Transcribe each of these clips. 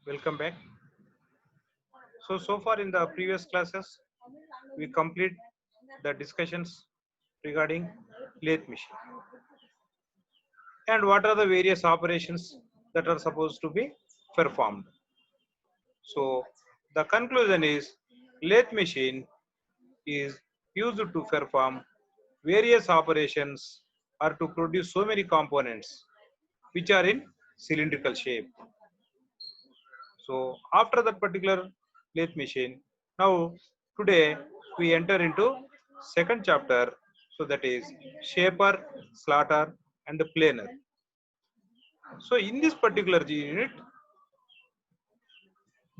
Welcome back. So far in the previous classes, we complete the discussions regarding lathe machine and what are the various operations that are supposed to be performed. So the conclusion is lathe machine is used to perform various operations or to produce so many components which are in cylindrical shape. So after that particular lathe machine, now today we enter into second chapter. So that is shaper, slaughter, and planer. So in this particular unit,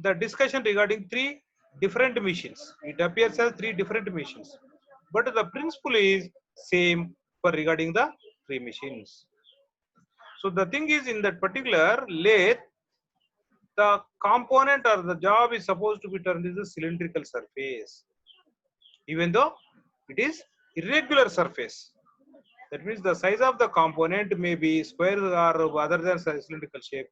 the discussion regarding three different machines. It appears as three different machines, but the principle is same for regarding the three machines. So the thing is, in that particular lathe, the component or the job is supposed to be turned into a cylindrical surface, even though it is irregular surface. That means the size of the component may be square or other than cylindrical shape,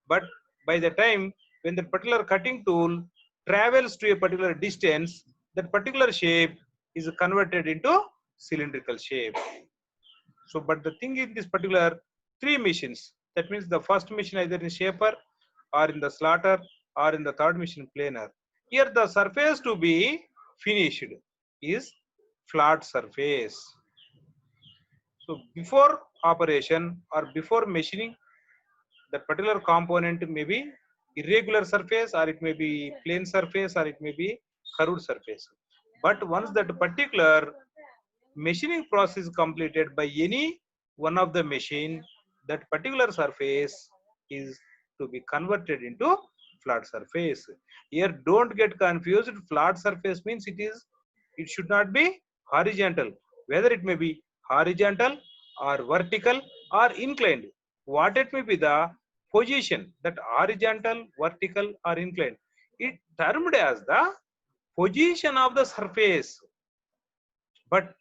but by the time when the particular cutting tool travels to a particular distance, that particular shape is converted into cylindrical shape. So, but the thing in this particular three machines, that means the first machine either in shaper or in the slaughter or in the third machine planer. Here the surface to be finished is flat surface. So before operation or before machining, that particular component may be irregular surface or it may be plane surface or it may be curved surface. But once that particular machining process completed by any one of the machine, that particular surface is to be converted into flat surface. Here don't get confused. Flat surface means it should not be horizontal, whether it may be horizontal or vertical or inclined. What it may be the position, that horizontal, vertical or inclined, it termed as the position of the surface. But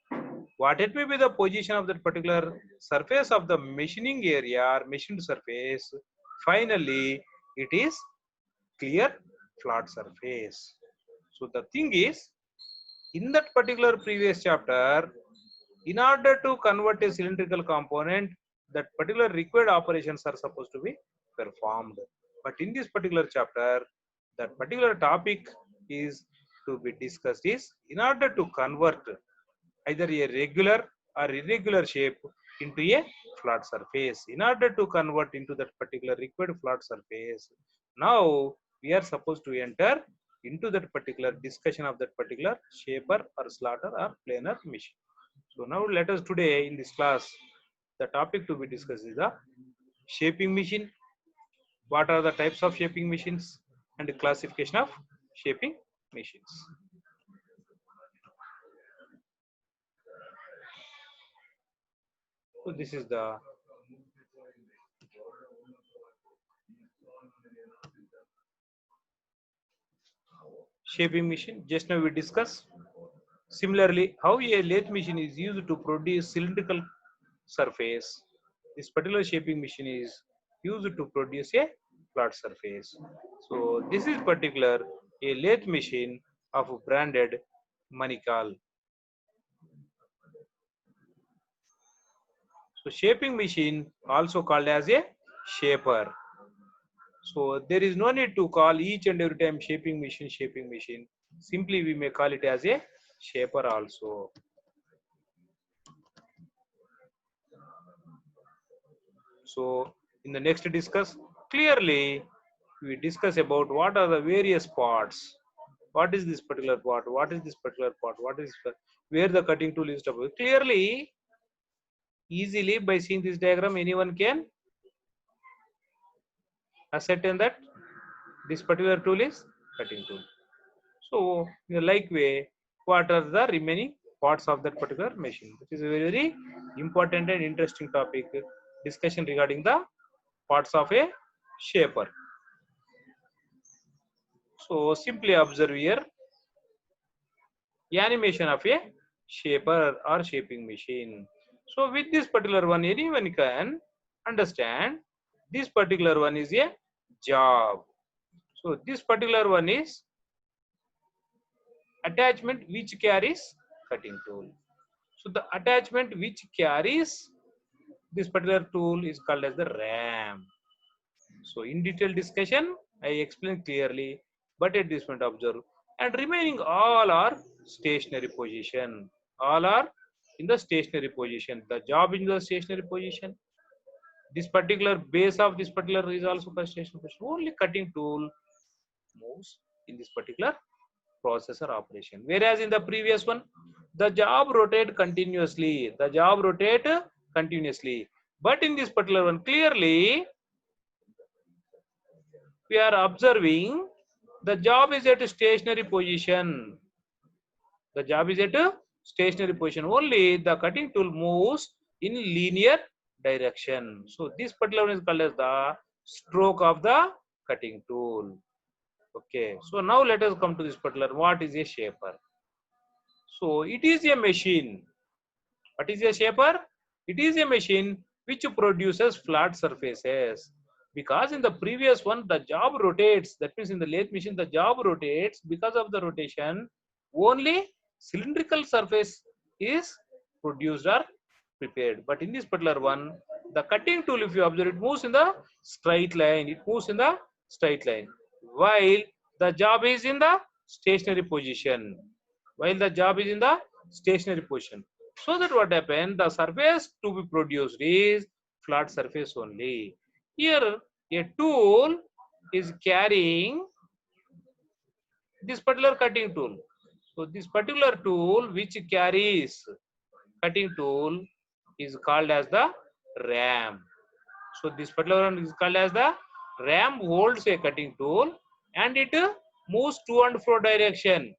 what it may be the position of that particular surface of the machining area or machined surface, finally it is clear flat surface. So the thing is, in that particular previous chapter, in order to convert a cylindrical component, that particular required operations are supposed to be performed. But in this particular chapter, that particular topic is to be discussed is, in order to convert either a regular or irregular shape into a flat surface. In order to convert into that particular required flat surface, now we are supposed to enter into that particular discussion of that particular shaper or slaughter or planer machine. So now let us today in this class, the topic to be discussed is the shaping machine. What are the types of shaping machines and the classification of shaping machines. So this is the shaping machine. Just now we discussed. Similarly, how a lathe machine is used to produce cylindrical surface, this particular shaping machine is used to produce a flat surface. So this is particular a lathe machine of branded Manikal. So shaping machine also called as a shaper. So there is no need to call each and every time shaping machine, shaping machine. Simply we may call it as a shaper also. So in the next discuss, clearly we discuss about what are the various parts. What is this particular part? What is this particular part? What is where the cutting tool is stopped? Clearly, easily by seeing this diagram, anyone can ascertain that this particular tool is cutting tool. So in a like way, what are the remaining parts of that particular machine? Which is a very important and interesting topic discussion regarding the parts of a shaper. So simply observe here animation of a shaper or shaping machine. So with this particular one, anyone can understand this particular one is a job. So this particular one is attachment which carries cutting tool. So the attachment which carries this particular tool is called as the ram. So in detailed discussion, I explained clearly, but at this point observe, and remaining all are stationary position. All are in the stationary position. The job in the stationary position. This particular base of this particular is also for stationary position. Only cutting tool moves in this particular processor operation. Whereas in the previous one, the job rotate continuously. The job rotate continuously. But in this particular one, clearly we are observing the job is at a stationary position. The job is at a stationary position. Only the cutting tool moves in linear direction. So this particular one is called as the stroke of the cutting tool. Okay. So now let us come to this particular. What is a shaper? So it is a machine. What is a shaper? It is a machine which produces flat surfaces. Because in the previous one, the job rotates. That means in the lathe machine, the job rotates. Because of the rotation, only cylindrical surface is produced or prepared. But in this particular one, the cutting tool, if you observe, it moves in the straight line. It moves in the straight line. While the job is in the stationary position. While the job is in the stationary position. So that what happened, the surface to be produced is flat surface only. Here a tool is carrying this particular cutting tool. So this particular tool which carries cutting tool is called as the ram. So this particular one is called as the ram, holds a cutting tool and it moves to and fro direction.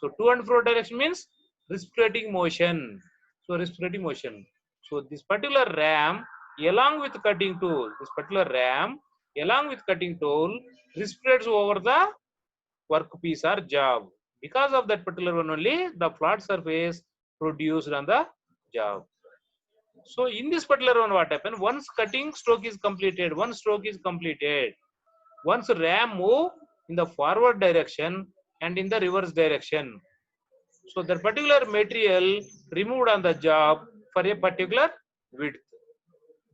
So to and fro direction means reciprocating motion. So reciprocating motion. So this particular ram along with cutting tool, this particular ram along with cutting tool reciprocates over the workpiece or job. Because of that particular one only, the flat surface produced on the job. So in this particular one, what happened? Once cutting stroke is completed, one stroke is completed. Once ram move in the forward direction and in the reverse direction. So the particular material removed on the job for a particular width.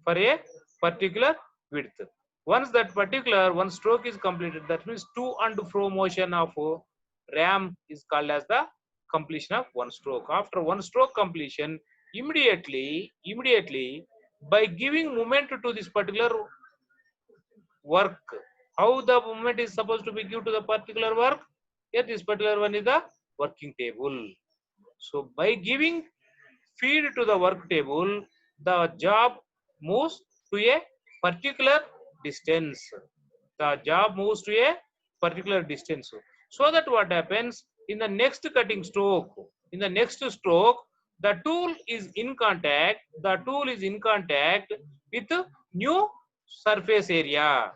For a particular width. Once that particular one stroke is completed, that means to and fro motion of ram is called as the completion of one stroke. After one stroke completion, immediately by giving movement to this particular work, how the movement is supposed to be given to the particular work? Here this particular one is the working table. So by giving feed to the work table, the job moves to a particular distance. The job moves to a particular distance. So that what happens in the next cutting stroke, in the next stroke, the tool is in contact. The tool is in contact with new surface area.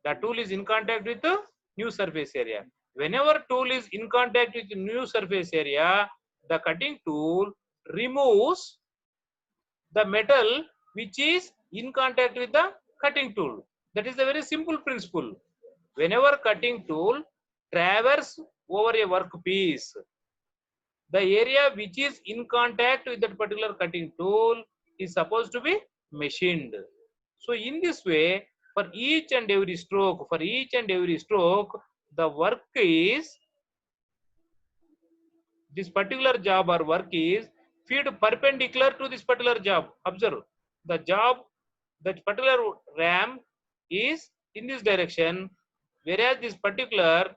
The tool is in contact with the new surface area. Whenever tool is in contact with the new surface area, the cutting tool removes the metal which is in contact with the cutting tool. That is a very simple principle. Whenever cutting tool travels over a workpiece, the area which is in contact with that particular cutting tool is supposed to be machined. So in this way, for each and every stroke, the work is, this particular job or work is feed perpendicular to this particular job. Observe, the job, that particular ram is in this direction, whereas this particular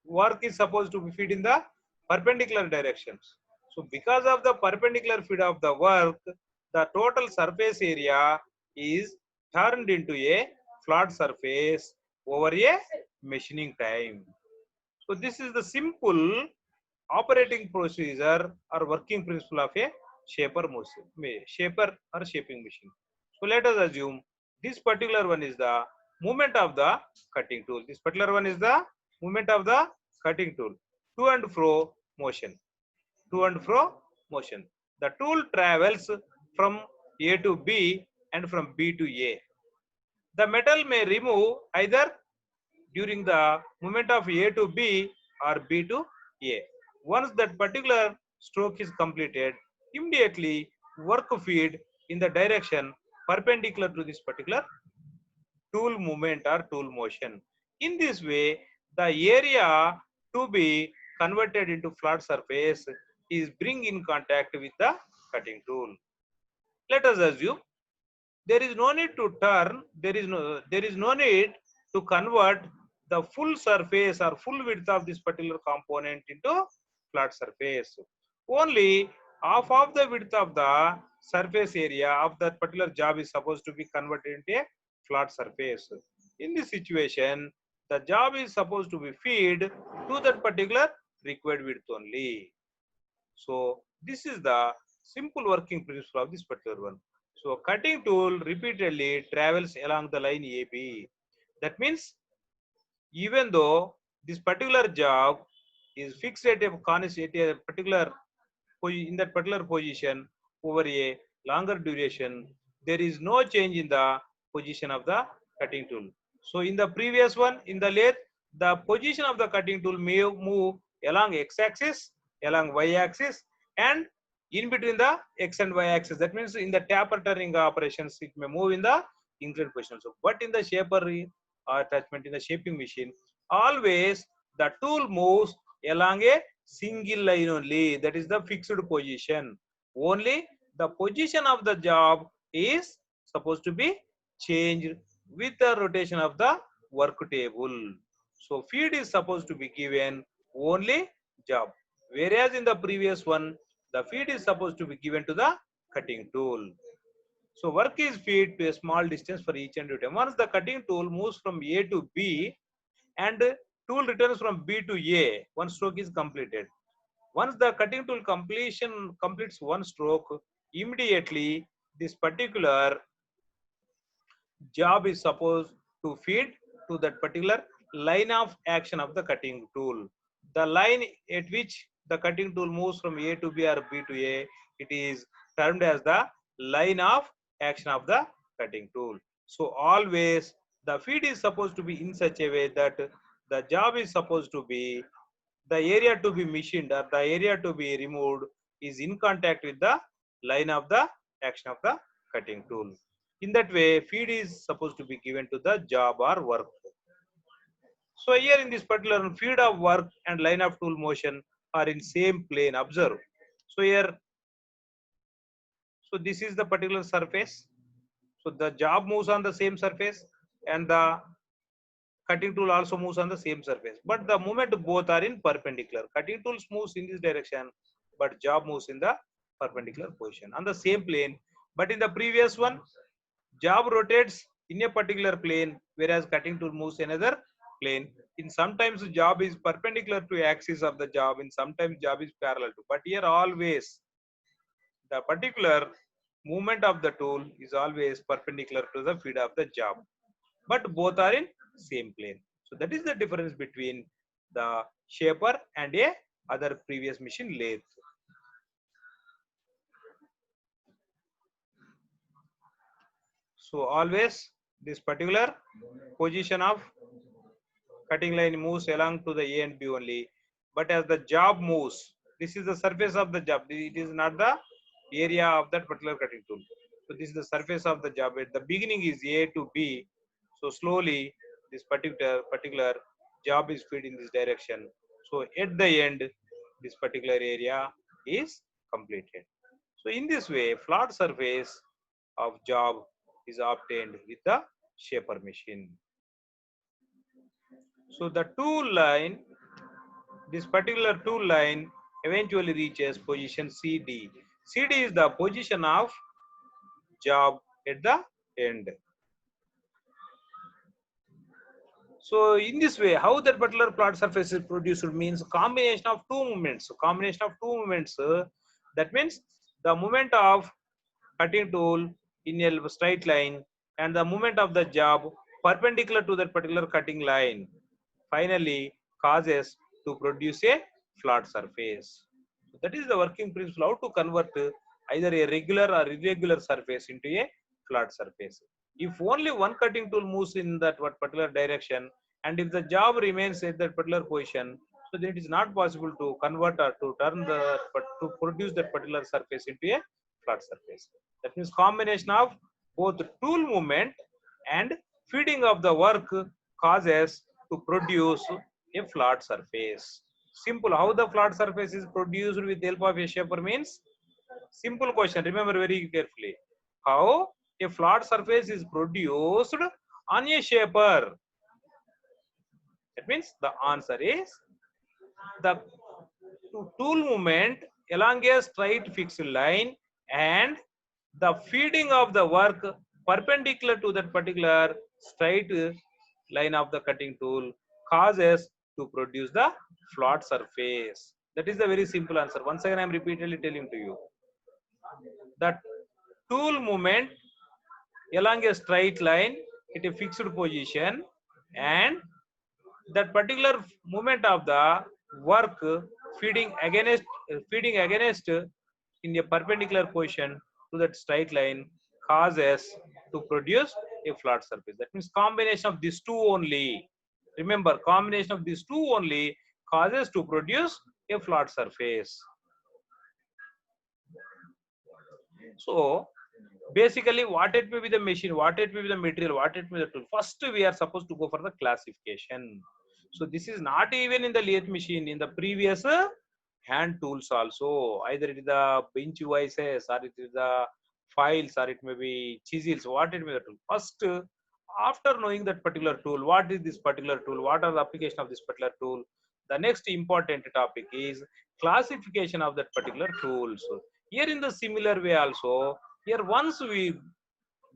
work is supposed to be feed in the perpendicular directions. So because of the perpendicular feed of the work, the total surface area is turned into a flat surface over a machining time. So this is the simple operating procedure or working principle of a shaper or shaping machine. So let us assume this particular one is the movement of the cutting tool. This particular one is the movement of the cutting tool. To and fro motion. To and fro motion. The tool travels from A to B and from B to A. The metal may remove either during the movement of A to B or B to A. Once that particular stroke is completed, immediately work feed in the direction perpendicular to this particular tool movement or tool motion. In this way, the area to be converted into flat surface is bring in contact with the cutting tool. Let us assume there is no need to turn, there is no need to convert the full surface or full width of this particular component into flat surface. Only half of the width of the surface area of that particular job is supposed to be converted into a flat surface. In this situation, the job is supposed to be feed to that particular required width only. So this is the simple working principle of this particular one. So cutting tool repeatedly travels along the line AB. That means even though this particular job is fixed at a particular in that particular position over a longer duration, there is no change in the position of the cutting tool. So in the previous one, in the lathe, the position of the cutting tool may move along x-axis, along y-axis, and in between the x and y-axis. That means in the taper turning operations, it may move in the inclined position. So, but in the shaper attachment, in the shaping machine, always the tool moves along a single line only. That is the fixed position. Only the position of the job is supposed to be changed with the rotation of the work table. So feed is supposed to be given only job, whereas in the previous one the feed is supposed to be given to the cutting tool. So work is feed to a small distance for each and every time. Once the cutting tool moves from A to B and tool returns from B to A, one stroke is completed. Once the cutting tool completes one stroke, immediately this particular job is supposed to feed to that particular line of action of the cutting tool. The line at which the cutting tool moves from A to B or B to A, it is termed as the line of action of the cutting tool. So always the feed is supposed to be in such a way that the job is supposed to be, the area to be machined or the area to be removed is in contact with the line of the action of the cutting tool. In that way, feed is supposed to be given to the job or work. So here in this particular feed of work and line of tool motion are in same plane. Observe. So here, so this is the particular surface. So the job moves on the same surface and the cutting tool also moves on the same surface. But the movement both are in perpendicular. Cutting tools moves in this direction, but job moves in the perpendicular position on the same plane. But in the previous one, job rotates in a particular plane, whereas cutting tool moves another plane. In sometimes job is perpendicular to axis of the job, in sometimes job is parallel to. But here always the particular movement of the tool is always perpendicular to the feed of the job, but both are in same plane. So that is the difference between the shaper and a other previous machine lathe. So always this particular position of cutting line moves along to the A and B only, but as the job moves, this is the surface of the job. It is not the area of that particular cutting tool. So this is the surface of the job. At the beginning is A to B. So slowly this particular job is fed in this direction. So at the end, this particular area is completed. So in this way, flat surface of job is obtained with the shaper machine. So the tool line, this particular tool line eventually reaches position CD. CD is the position of job at the end. So in this way, how that particular flat surface is produced means combination of two movements. So combination of two movements, that means the movement of cutting tool in a straight line and the movement of the job perpendicular to that particular cutting line finally causes to produce a flat surface. So that is the working principle, how to convert either a regular or irregular surface into a flat surface. If only one cutting tool moves in that particular direction, and if the job remains at that particular position, so then it is not possible to convert or to turn the, but to produce that particular surface into a flat surface. That means combination of both tool movement and feeding of the work causes to produce a flat surface. Simple. How the flat surface is produced with the help of a shaper means? Simple question. Remember very carefully. How a flat surface is produced on a shaper? That means the answer is the tool movement along a straight fixed line and the feeding of the work perpendicular to that particular straight line of the cutting tool causes to produce the flat surface. That is the very simple answer. Once again, I am repeatedly telling to you that tool movement along a straight line at a fixed position and that particular movement of the work feeding against in a perpendicular position to that straight line causes to produce a flat surface. That means combination of these two only. Remember, combination of these two only causes to produce a flat surface. So basically, what it may be the machine, what it may be the material, what it may be the tool. First, we are supposed to go for the classification. So this is not even in the lathe machine. In the previous hand tools also, either it is the bench vices or it is the files or it may be chisels. What it may be the tool. First, after knowing that particular tool, what is this particular tool? What are the application of this particular tool? The next important topic is classification of that particular tools. Here in the similar way also, here once we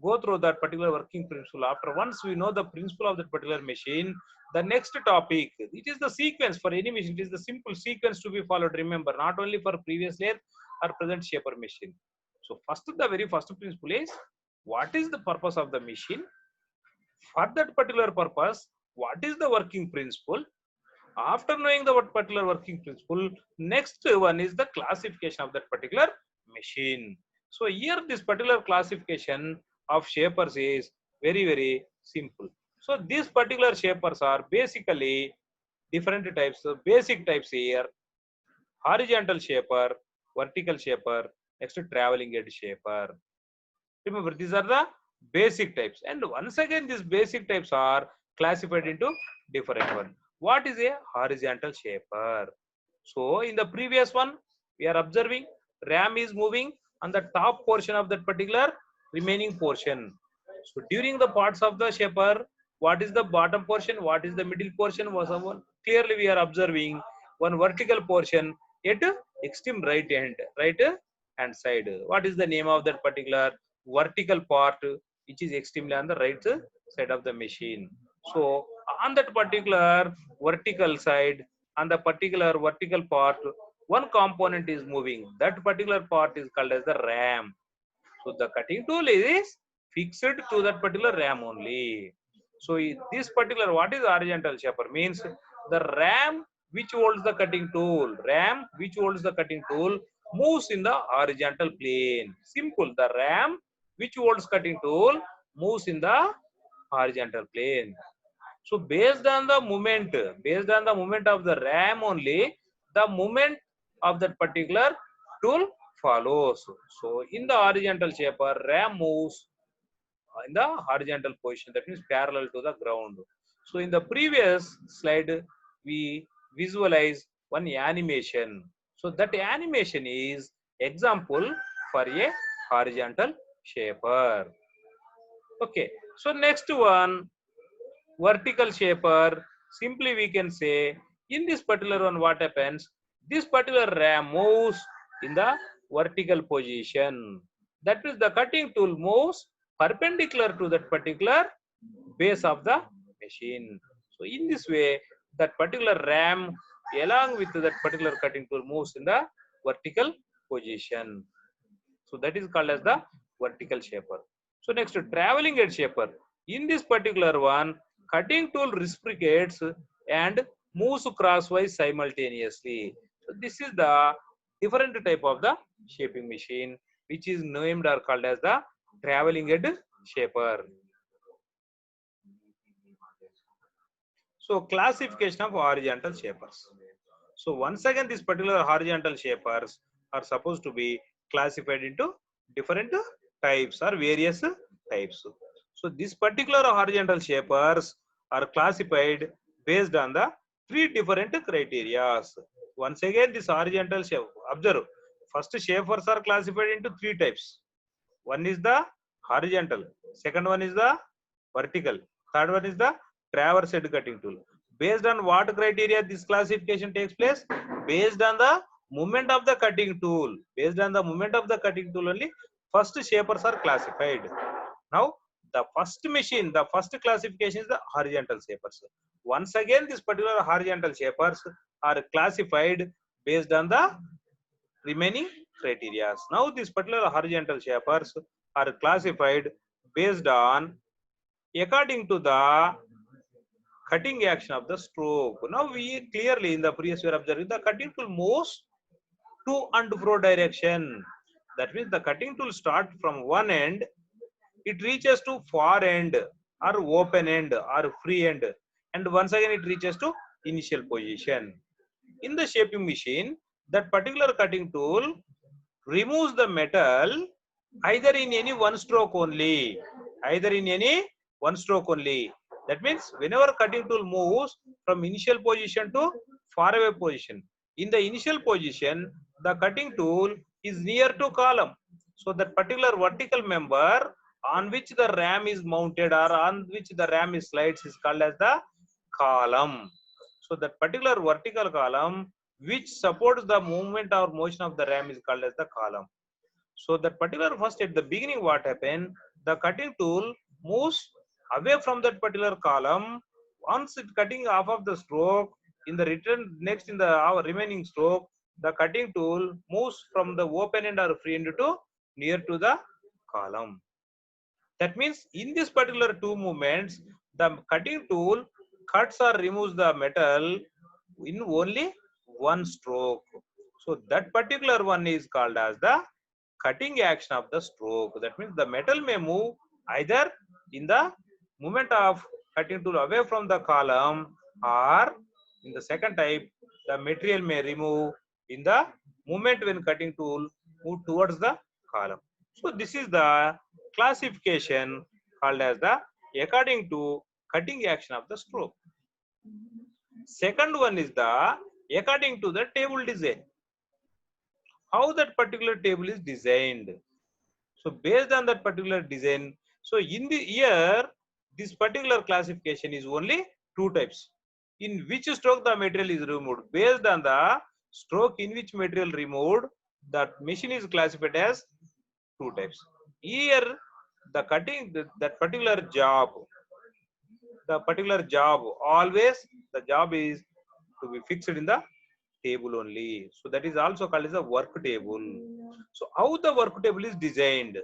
go through that particular working principle, after once we know the principle of that particular machine, the next topic, it is the sequence for any machine, it is the simple sequence to be followed. Remember, not only for previous lathe or present shaper machine. So first, the very first principle is, what is the purpose of the machine? For that particular purpose, what is the working principle? After knowing the particular working principle, next one is the classification of that particular machine. So here this particular classification of shapers is very simple. So these particular shapers are basically different types of basic types here: horizontal shaper, vertical shaper, next traveling edge shaper. Remember, these are the basic types, and once again these basic types are classified into different one. What is a horizontal shaper? So in the previous one, we are observing ram is moving on the top portion of that particular remaining portion. So during the parts of the shaper, what is the bottom portion, what is the middle portion was one. Clearly we are observing one vertical portion at extreme right hand side. What is the name of that particular vertical part which is extremely on the right side of the machine? So on that particular vertical side, on the particular vertical part, one component is moving. That particular part is called as the ram. So the cutting tool is fixed to that particular ram only. So this particular, what is horizontal shaper means? The ram which holds the cutting tool, moves in the horizontal plane. Simple. The ram which holds cutting tool moves in the horizontal plane. So based on the movement of the ram only, the movement of that particular tool follows. So in the horizontal shaper, ram moves in the horizontal position, that means parallel to the ground. So in the previous slide, we visualize one animation. So that animation is example for a horizontal shaper. Okay. So next one, vertical shaper. Simply we can say, in this particular one, what happens? This particular ram moves in the vertical position. That means the cutting tool moves perpendicular to that particular base of the machine. So in this way, that particular ram along with that particular cutting tool moves in the vertical position. So that is called as the vertical shaper. So next, traveling edge shaper. In this particular one, cutting tool reciprocates and moves crosswise simultaneously. So this is the different type of the shaping machine, which is named or called as the traveling edge shaper. So classification of horizontal shapers. So once again, this particular horizontal shapers are supposed to be classified into different types or various types. So this particular horizontal shapers are classified based on the three different criteria. Once again, this horizontal shape, observe, first shapers are classified into three types. One is the horizontal, second one is the vertical, third one is the traverse head cutting tool. Based on what criteria this classification takes place? Based on the movement of the cutting tool. Based on the movement of the cutting tool only, first shapers are classified. Now, the first machine, the first classification is the horizontal shapers. Once again, this particular horizontal shapers are classified based on the remaining criteria. Now, these particular horizontal shapers are classified based on according to the cutting action of the stroke. Now, we clearly in the previous we are observing the cutting tool moves to and fro direction. That means the cutting tool start from one end, it reaches to far end or open end or free end, and once again it reaches to initial position. In the shaping machine, that particular cutting tool removes the metal either in any one stroke only, either in any one stroke only. That means whenever cutting tool moves from initial position to far away position, in the initial position the cutting tool is near to column, so that particular vertical member on which the ram is mounted or on which the ram is slides is called as the column. So that particular vertical column which supports the movement or motion of the ram is called as the column. So that particular first at the beginning what happened, the cutting tool moves away from that particular column. Once it cutting off of the stroke, in the return next in the our remaining stroke, the cutting tool moves from the open end or free end to near to the column. That means in this particular two movements, the cutting tool cuts or removes the metal in only one stroke. So that particular one is called as the cutting action of the stroke. That means the metal may move either in the movement of cutting tool away from the column, or in the second type, the material may remove in the movement when cutting tool move towards the column. So this is the classification called as the according to cutting action of the stroke. Second one is the according to the table design. How that particular table is designed. So based on that particular design, so in the year, this particular classification is only two types. In which stroke the material is removed. Based on the stroke in which material removed, that machine is classified as two types. Here, the cutting, that particular job, always the job is to be fixed in the table only. So that is also called as a work table. So how the work table is designed?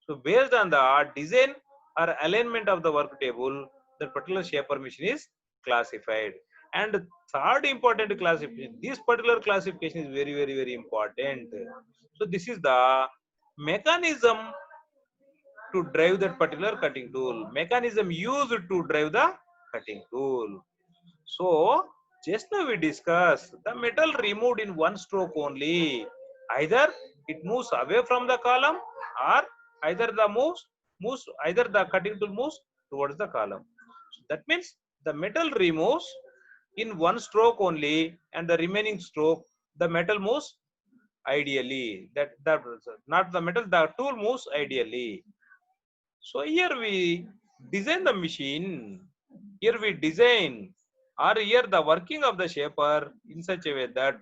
So based on the design or alignment of the work table, the particular shaper machine is classified. And third important classification, this particular classification is very important. So this is the mechanism to drive that particular cutting tool. Mechanism used to drive the cutting tool. So just now we discussed the metal removed in one stroke only. Either it moves away from the column, or either either the cutting tool moves towards the column. So that means the metal removes in one stroke only, and the remaining stroke the metal moves ideally. That not the metal, the tool moves ideally. So here we design the machine. Here we design, or here the working of the shaper in such a way that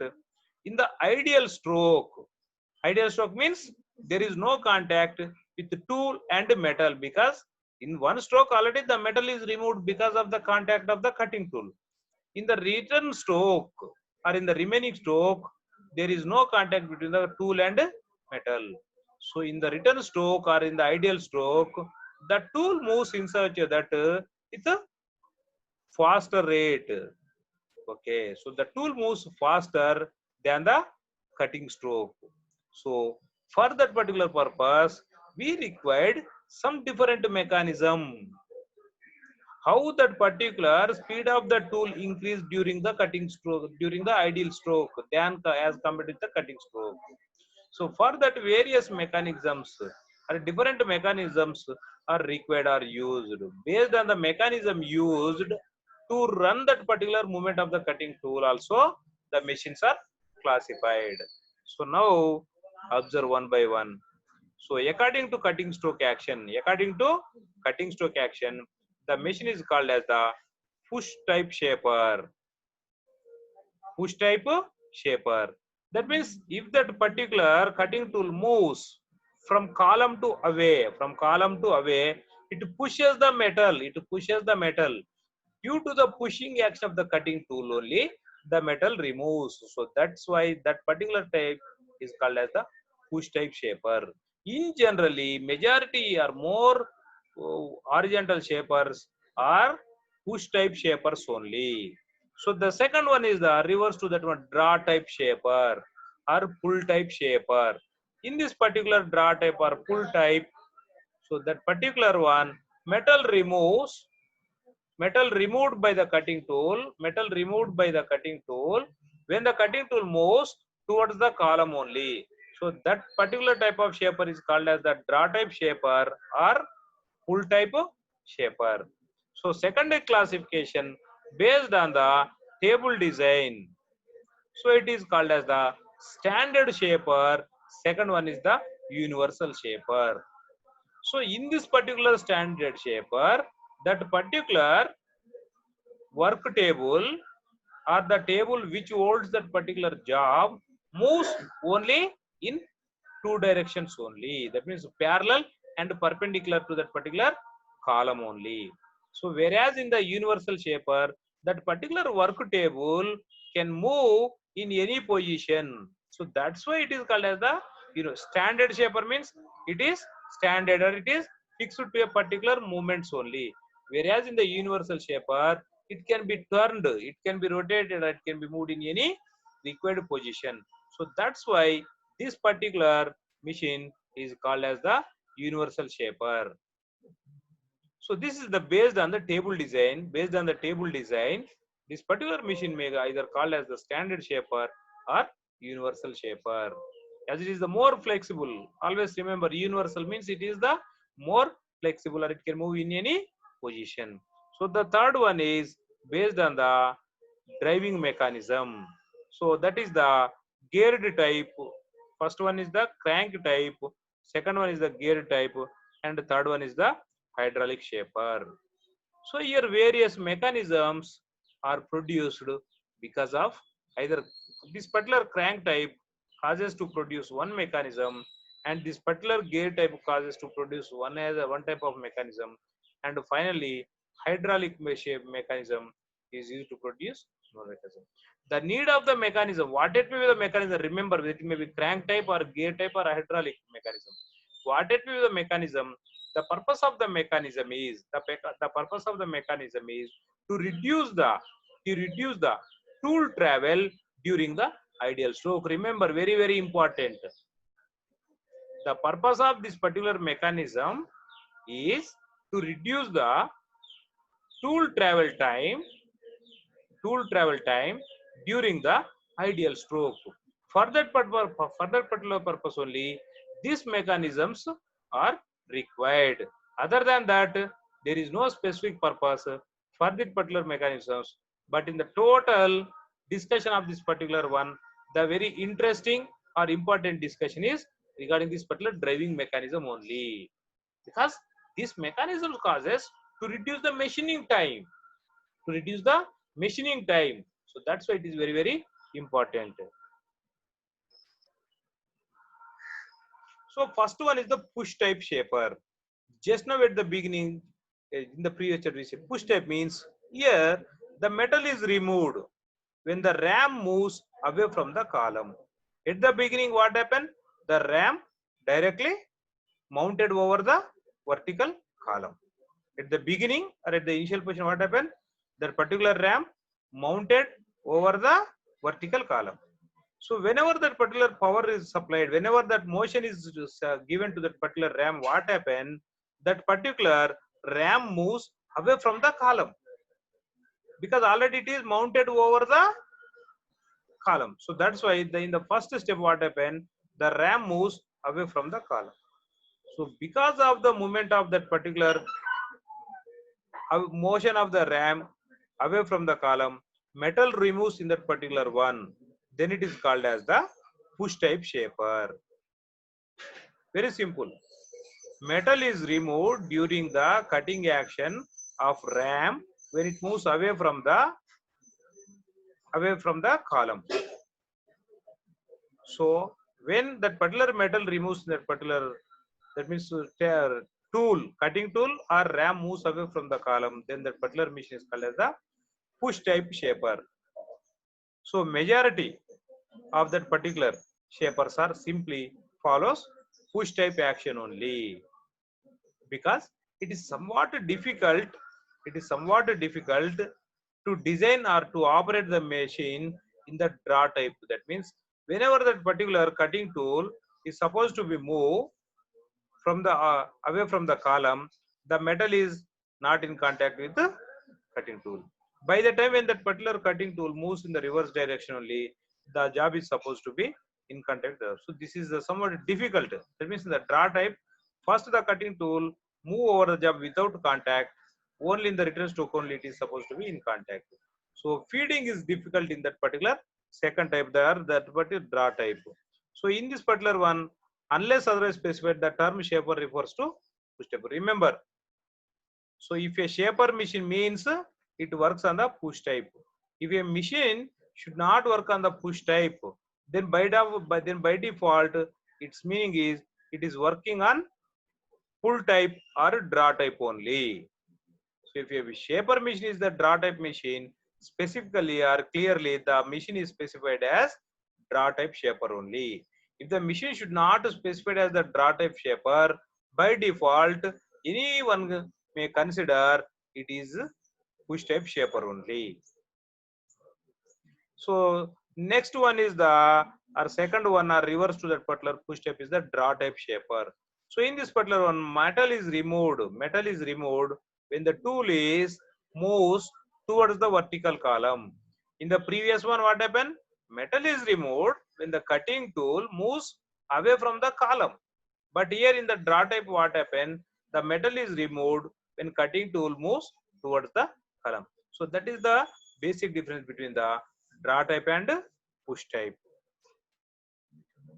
in the ideal stroke means there is no contact with the tool and metal, because in one stroke already the metal is removed because of the contact of the cutting tool. In the return stroke or in the remaining stroke, there is no contact between the tool and metal. So in the return stroke or in the ideal stroke, the tool moves in such a that it's a faster rate. Okay, so the tool moves faster than the cutting stroke. So for that particular purpose, we required some different mechanism. how that particular speed of the tool increase during the cutting stroke, during the ideal stroke than as compared with the cutting stroke. So for that various mechanisms or different mechanisms are required or used. Based on the mechanism used to run that particular movement of the cutting tool also the machines are classified. So now observe one by one. So according to cutting stroke action, the machine is called as the push type shaper. Push type shaper. That means if that particular cutting tool moves from column to away, it pushes the metal. It pushes the metal. Due to the pushing action of the cutting tool only, the metal removes. So that's why that particular type is called as the push type shaper. In generally, majority are more horizontal shapers are push type shapers only. So the second one is the reverse to that one, draw type shaper or pull type shaper. In this particular draw type or pull type, so that particular one, metal removes, metal removed by the cutting tool, metal removed by the cutting tool when the cutting tool moves towards the column only. So that particular type of shaper is called as the draw type shaper or pull type shaper. So secondary classification based on the table design. So it is called as the standard shaper. Second one is the universal shaper. So in this particular standard shaper, that particular work table or the table which holds that particular job moves only in two directions only. That means parallel and perpendicular to that particular column only. So whereas in the universal shaper, that particular work table can move in any position. So that's why it is called as the standard shaper means it is standard or it is fixed to a particular movements only. Whereas in the universal shaper, it can be turned, it can be rotated, it can be moved in any required position. So that's why this particular machine is called as the universal shaper. So this is the based on the table design. Based on the table design, this particular machine may either called as the standard shaper or universal shaper. As it is the more flexible. Always remember, universal means it is the more flexible or it can move in any position. So the third one is based on the driving mechanism. So that is the geared type. First one is the crank type. Second one is the gear type, and the third one is the hydraulic shaper. So here various mechanisms are produced because of either this particular crank type causes to produce one mechanism and this particular gear type causes to produce one type of mechanism, and finally hydraulic mechanism is used to produce one mechanism. The need of the mechanism, what it may be the mechanism, remember it may be crank type or gear type or hydraulic mechanism. What it may be the mechanism, the purpose of the mechanism is the purpose of the mechanism is to reduce the tool travel during the ideal stroke. Remember, very important, the purpose of this particular mechanism is to reduce the tool travel time during the ideal stroke. For that particular purpose only, these mechanisms are required. Other than that, there is no specific purpose for that particular mechanisms. But in the total discussion of this particular one, the very interesting or important discussion is regarding this particular driving mechanism only, because this mechanism causes to reduce the machining time, to reduce the machining time. So that's why it is very important. So first one is the push type shaper. Just now at the beginning, in the previous chapter, we said push type means here the metal is removed when the ram moves away from the column. At the beginning, what happened? The ram directly mounted over the vertical column. At the beginning or at the initial position, what happened? That particular ram mounted over the vertical column. So whenever that particular power is supplied, whenever that motion is given to that particular ram, what happened? That particular ram moves away from the column, because already it is mounted over the column. So that's why in the first step what happened, the RAM moves away from the column. So because of the movement of that particular motion of the RAM away from the column, metal removes in that particular one, then it is called as the push type shaper. Very simple. Metal is removed during the cutting action of RAM when it moves away from the column. So when that particular metal removes that particular, that means tool, cutting tool or RAM moves away from the column, then that particular machine is called as the push type shaper. So majority of that particular shapers are simply follows push type action only, because it is somewhat difficult, to design or to operate the machine in the draw type. That means whenever that particular cutting tool is supposed to be moved from the away from the column, the metal is not in contact with the cutting tool. By the time when that particular cutting tool moves in the reverse direction only, the job is supposed to be in contact there. So this is somewhat difficult. That means in the draw type, first the cutting tool move over the job without contact. Only in the return stroke only it is supposed to be in contact. So feeding is difficult in that particular second type there, that particular draw type. So in this particular one, unless otherwise specified, the term shaper refers to push type. Remember, so if a shaper machine means it works on the push type. If a machine should not work on the push type, then by default, its meaning is it is working on pull type or draw type only. So if a shaper machine is the draw type machine, specifically or clearly the machine is specified as draw type shaper only. If the machine should not specified as the draw type shaper, by default anyone may consider it is push type shaper only. So next one is the, or second one or reverse to that particular push type is the draw type shaper. So in this particular one, metal is removed when the tool is moves towards the vertical column. In the previous one, what happened? Metal is removed when the cutting tool moves away from the column. But here in the draw type, what happened? The metal is removed when cutting tool moves towards the column. So that is the basic difference between the draw type and push type.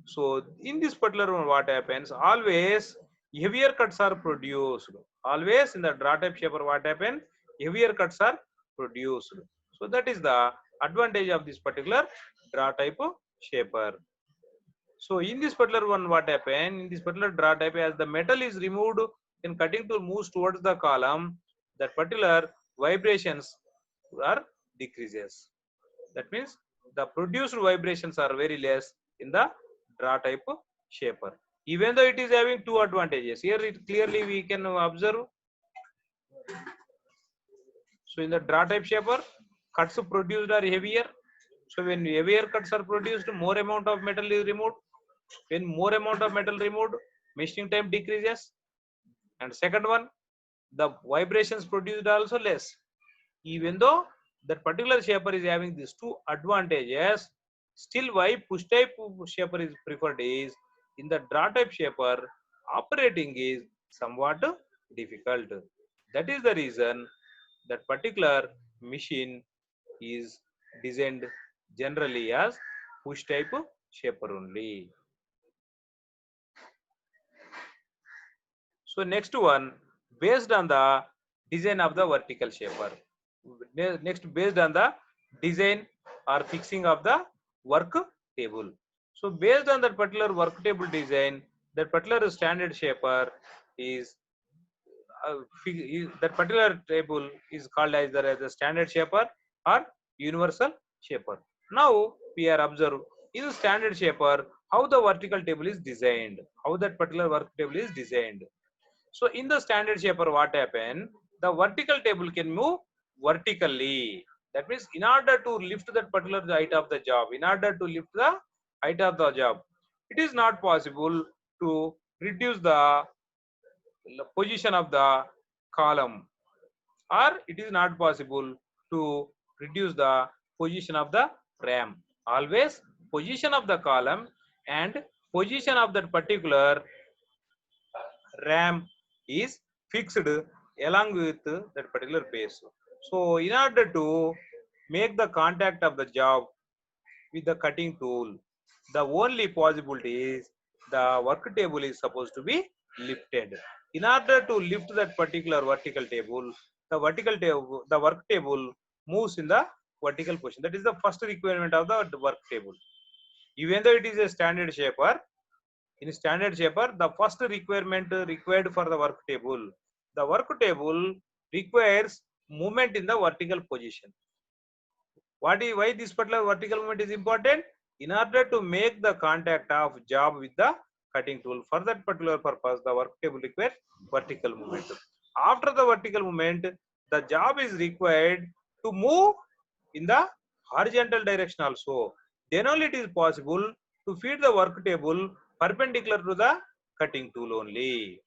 So in this particular one, what happens? Always heavier cuts are produced. Always in the draw type shaper, what happens? Heavier cuts are produced. So that is the advantage of this particular draw type shaper. So in this particular one, what happened? In this particular draw type, as the metal is removed, then cutting tool moves towards the column, that particular vibrations are decreases. That means the produced vibrations are very less in the draw type shaper. Even though it is having two advantages, here it clearly we can observe. So in the draw type shaper, cuts produced are heavier. So when heavier cuts are produced, more amount of metal is removed. When more amount of metal removed, machining time decreases. And second one, the vibrations produced are also less. Even though that particular shaper is having these two advantages, still why push type shaper is preferred is, in the draw type shaper, operating is somewhat difficult. That is the reason that particular machine is designed generally as push type shaper only. So next one, based on the design of the vertical shaper. Next, based on the design or fixing of the work table. So based on that particular work table design, that particular standard shaper is that particular table is called as the standard shaper or universal shaper. Now we are observe in standard shaper how the vertical table is designed, how that particular work table is designed. So in the standard shaper, what happened? The vertical table can move vertically. That means in order to lift that particular height of the job, it is not possible to reduce the position of the column. or it is not possible to reduce the position of the RAM. Always position of the column and position of that particular RAM is fixed along with that particular base. So in order to make the contact of the job with the cutting tool, the only possibility is the work table is supposed to be lifted. In order to lift that particular vertical table, the work table moves in the vertical position. That is the first requirement of the work table. Even though it is a standard shaper, in standard shaper, the first requirement required for the work table requires movement in the vertical position. Why this particular vertical movement is important? In order to make the contact of job with the cutting tool, for that particular purpose, the work table requires vertical movement. After the vertical movement, the job is required to move in the horizontal direction also. Then only it is possible to feed the work table perpendicular to the cutting tool only.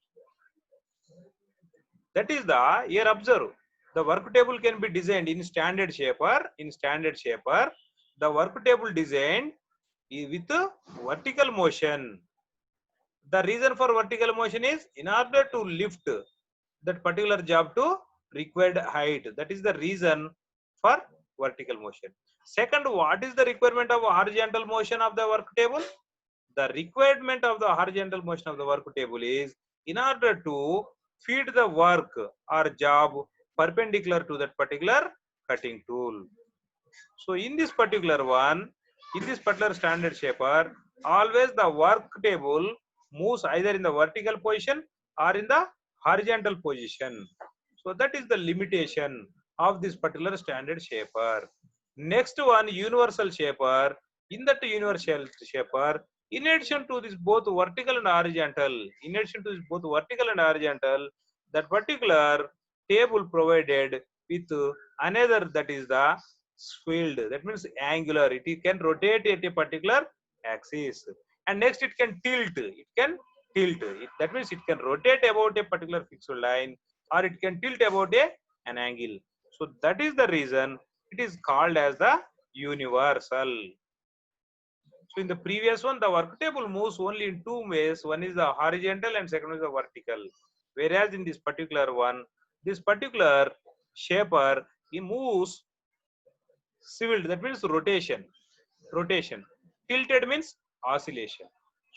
That is the here observe. The work table can be designed in standard shaper. In standard shaper, the work table designed with vertical motion. The reason for vertical motion is in order to lift that particular job to required height. That is the reason for vertical motion. Second, what is the requirement of horizontal motion of the work table? The requirement of the horizontal motion of the work table is in order to feed the work or job perpendicular to that particular cutting tool. So in this particular one, in this particular standard shaper, always the work table moves either in the vertical position or in the horizontal position. So that is the limitation of this particular standard shaper. Next one, universal shaper. In that universal shaper, in addition to this both vertical and horizontal, that particular table provided with another, that is the field, that means angular. It can rotate at a particular axis, and next it can tilt. That means it can rotate about a particular fixed line, or it can tilt about an angle. So that is the reason it is called as the universal. So in the previous one, the work table moves only in two ways. One is the horizontal and second is the vertical. Whereas in this particular one, this particular shaper, it moves swivel, that means rotation. Tilted means oscillation.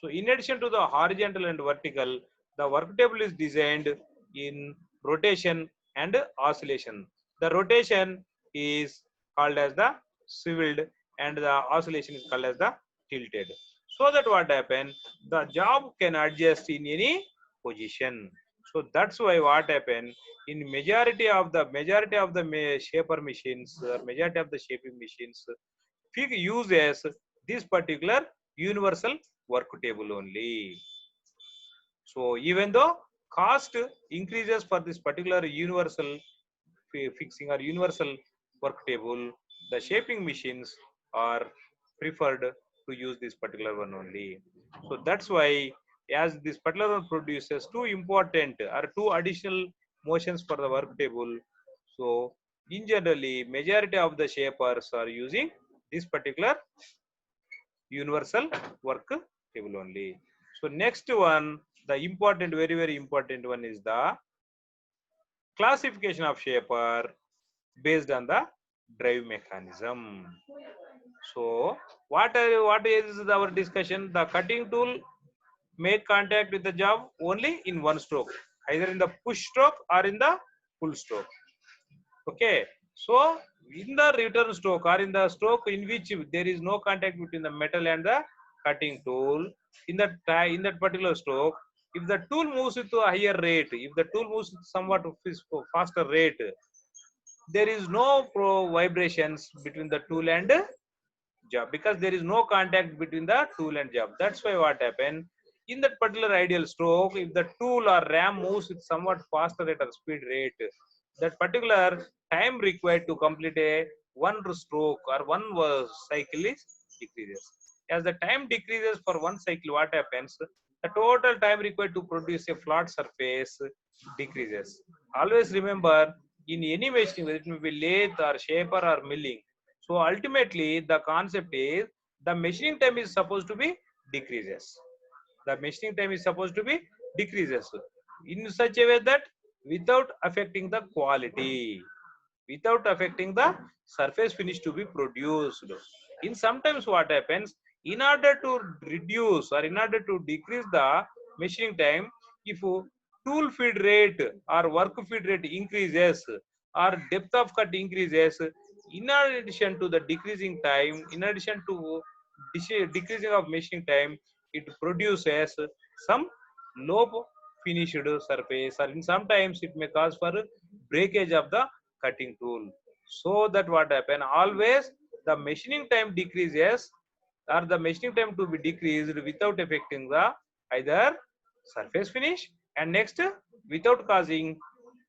So in addition to the horizontal and vertical, the work table is designed in rotation and oscillation. The rotation is called as the swiveled and the oscillation is called as the tilted. So that what happen, the job can adjust in any position. So that's why what happen, in majority of the shaper machines, majority of the shaping machines uses this particular universal work table only. So even though cost increases for this particular universal fixing or universal work table, the shaping machines are preferred to use this particular one only. So that's why, as this particular one produces two important or two additional motions for the work table, so in generally majority of the shapers are using this particular universal work table only. So next one, the important, very important one is the classification of shaper based on the drive mechanism. So what is our discussion? The cutting tool make contact with the job only in one stroke, either in the push stroke or in the pull stroke. Okay, so in the return stroke or in the stroke in which there is no contact between the metal and the cutting tool, in that particular stroke, if the tool moves with a higher rate, if the tool moves with somewhat faster rate, there is no vibrations between the tool and job, because there is no contact between the tool and job. That's why what happened, in that particular ideal stroke, if the tool or ram moves with somewhat faster rate or speed rate, that particular time required to complete a one stroke or one cycle is decreases. As the time decreases for one cycle, what happens, the total time required to produce a flat surface decreases. Always remember, in any machining, whether it may be lathe or shaper or milling. So ultimately, the concept is the machining time is supposed to be decreases. The machining time is supposed to be decreases in such a way that without affecting the quality, without affecting the surface finish to be produced. In sometimes what happens, in order to reduce or in order to decrease the machining time, if tool feed rate or work feed rate increases or depth of cut increases, in addition to the decreasing time, in addition to decreasing of machining time, it produces some low finished surface, or in sometimes it may cause for breakage of the cutting tool. So that what happen, always the machining time decreases or the machining time to be decreased without affecting the either surface finish, and next without causing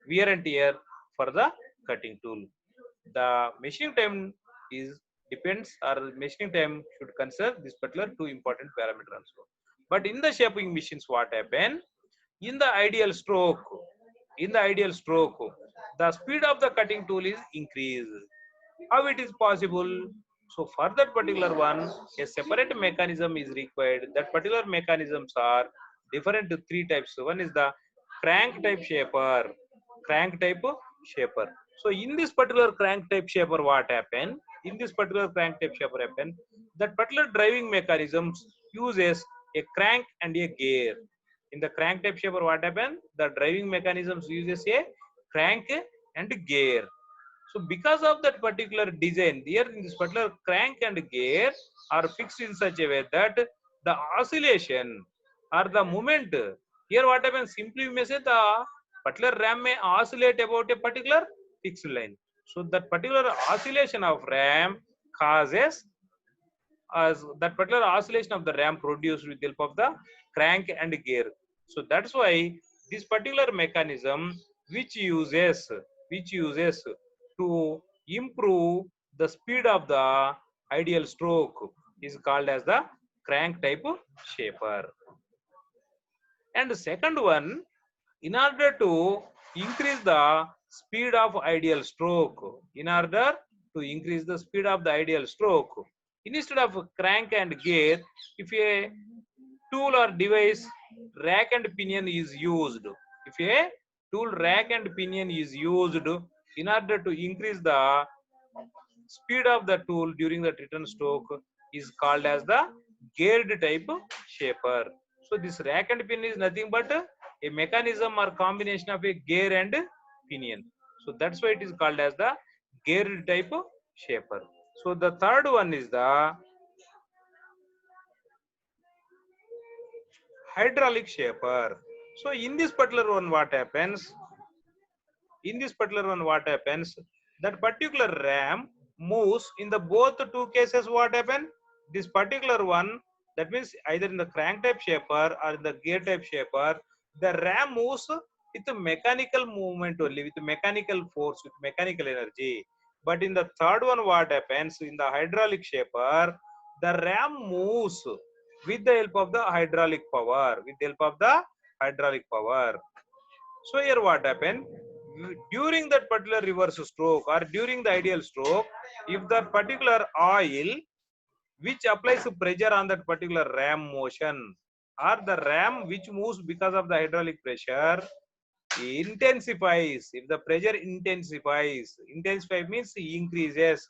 wear and tear for the cutting tool. The machining time is depends, or machining time should consider this particular two important parameter also. But in the shaping machines what happen, in the ideal stroke, in the ideal stroke, the speed of the cutting tool is increased. How it is possible? So for that particular one, a separate mechanism is required. That particular mechanisms are different to three types. One is the crank type shaper, crank type shaper. So in this particular crank type shaper, what happen? In this particular crank type shaper happen, that particular driving mechanisms uses a crank and a gear. In the crank type shaper, what happen? The driving mechanisms uses a crank and gear. So because of that particular design, here in this particular crank and gear are fixed in such a way that the oscillation or the moment, here what happens, simply we may say the particular ram may oscillate about a particular fixed line. So that particular oscillation of ram causes as that particular oscillation of the ram produced with the help of the crank and gear. So that's why this particular mechanism which uses to improve the speed of the ideal stroke is called as the crank type shaper. And the second one, in order to increase the speed of ideal stroke, in order to increase the speed of the ideal stroke, instead of crank and gear, if a tool or device rack and pinion is used, if a tool rack and pinion is used in order to increase the speed of the tool during the return stroke, is called as the geared type shaper. So this rack and pinion is nothing but a mechanism or combination of a gear and pinion. So that's why it is called as the geared type shaper. So the third one is the hydraulic shaper. So in this particular one what happens, in this particular one what happens, that particular ram moves in the both two cases. What happen, this particular one, that means either in the crank type shaper or in the gear type shaper, the ram moves with a mechanical movement only, with mechanical force, with mechanical energy. But in the third one what happens, in the hydraulic shaper, the ram moves with the help of the hydraulic power, with the help of the hydraulic power. So here what happened, during that particular reverse stroke or during the ideal stroke, if that particular oil which applies pressure on that particular ram motion, or the ram which moves because of the hydraulic pressure intensifies, if the pressure intensify means increases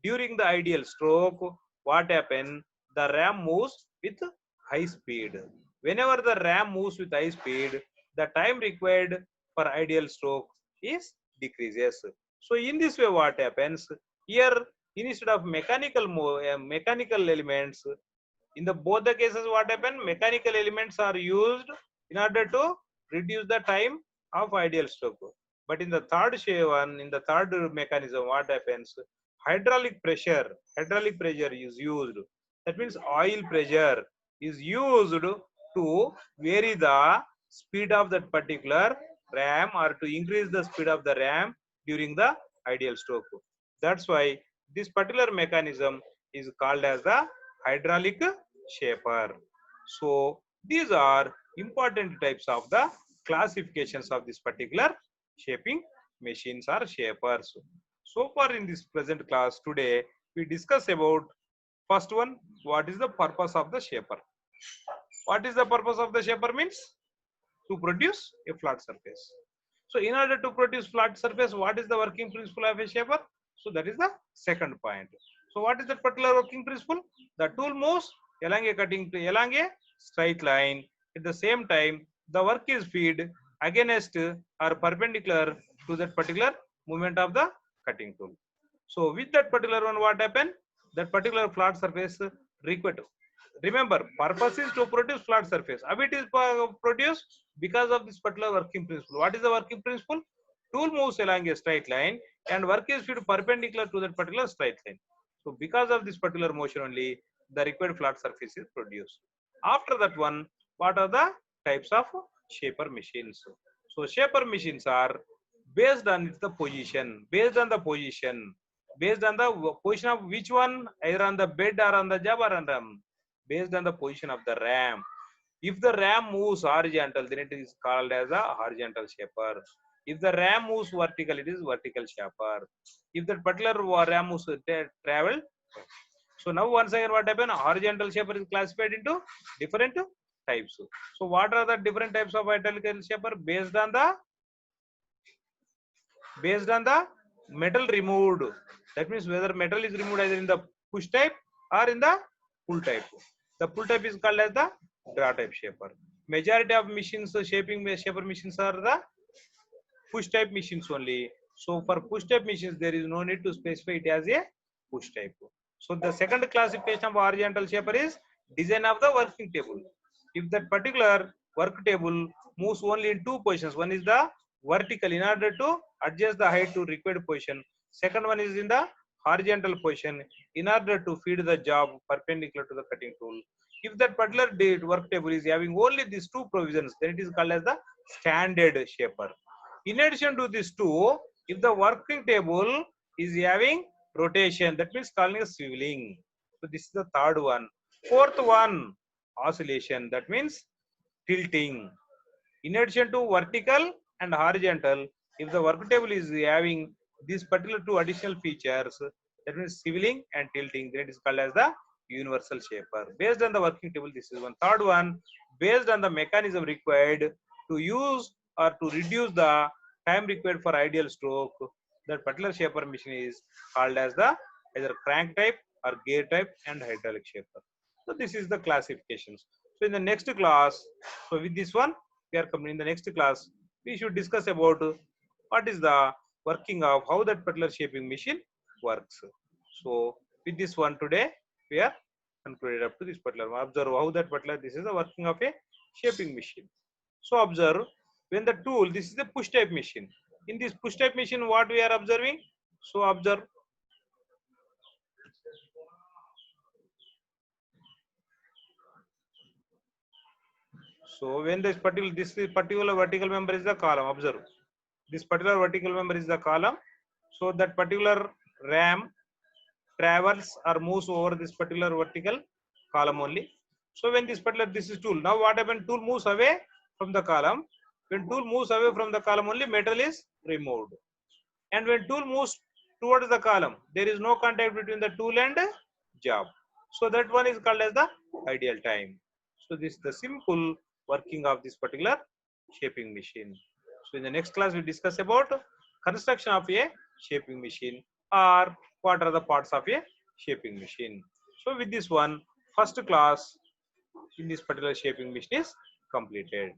during the ideal stroke, what happen, the ram moves with high speed. Whenever the ram moves with high speed, the time required for ideal stroke is decreases. So in this way what happens, here instead of mechanical elements, in the both the cases what happen, mechanical elements are used in order to reduce the time of ideal stroke. But in the third one, in the third mechanism what happens, hydraulic pressure is used. That means oil pressure is used to vary the speed of that particular ram, or to increase the speed of the ram during the ideal stroke. That's why this particular mechanism is called as the hydraulic shaper. So these are important types of the classifications of this particular shaping machines or shapers. So far in this present class today, we discuss about first one, what is the purpose of the shaper. What is the purpose of the shaper means? To produce a flat surface. So in order to produce flat surface, what is the working principle of a shaper? So that is the second point. So what is that particular working principle? The tool moves along a straight line. At the same time, the work is fed against or perpendicular to that particular movement of the cutting tool. So with that particular one, what happened? That particular flat surface required. Remember, purpose is to produce flat surface. How it is produced? Because of this particular working principle. What is the working principle? Tool moves along a straight line and work is fed perpendicular to that particular straight line. So because of this particular motion only, the required flat surface is produced. After that one, what are the types of shaper machines? So shaper machines are based on the position, based on the position of which one, either on the bed or on the job or on the, based on the position of the ram. If the ram moves horizontal, then it is called as a horizontal shaper. If the ram moves vertical, it is vertical shaper. If that particular ram moves travel. So now once again what happened? Horizontal shaper is classified into different types. So what are the different types of horizontal shaper? Based on the metal removed. That means whether metal is removed either in the push type or in the pull type. The pull type is called as the draw type shaper. Majority of machines, shaping shaper machines are the push type machines only. So for push type machines, there is no need to specify it as a push type. So the second classification of horizontal shaper is design of the working table. If that particular work table moves only in two positions, one is the vertical in order to adjust the height to required position. Second one is in the horizontal position in order to feed the job perpendicular to the cutting tool. If that particular work table is having only these two provisions, then it is called as the standard shaper. In addition to these two, if the working table is having rotation, that means calling a swiveling. So this is the third one. Fourth one, oscillation, that means tilting. In addition to vertical and horizontal, if the work table is having these particular two additional features, that means swiveling and tilting, then it is called as the universal shaper. Based on the working table, this is one. Third one, based on the mechanism required to use or to reduce the time required for ideal stroke, that particular shaper machine is called as the either crank type or gear type and hydraulic shaper. So this is the classifications. So in the next class, so with this one, we are coming in the next class, we should discuss about what is the working of how that particular shaping machine works. So with this one today, we are concluded up to this particular one. Observe how that particular, this is the working of a shaping machine. So observe when the tool, this is the push type machine. In this push type machine, what we are observing? So observe. So when this particular vertical member is the column, observe. This particular vertical member is the column. So that particular ram travels or moves over this particular vertical column only. So when this is tool. Now what happened? Tool moves away from the column. When tool moves away from the column only, metal is removed. And when tool moves towards the column, there is no contact between the tool and job. So that one is called as the ideal time. So this is the simple working of this particular shaping machine. So in the next class, we discuss about construction of a shaping machine or what are the parts of a shaping machine. So with this one, first class in this particular shaping machine is completed.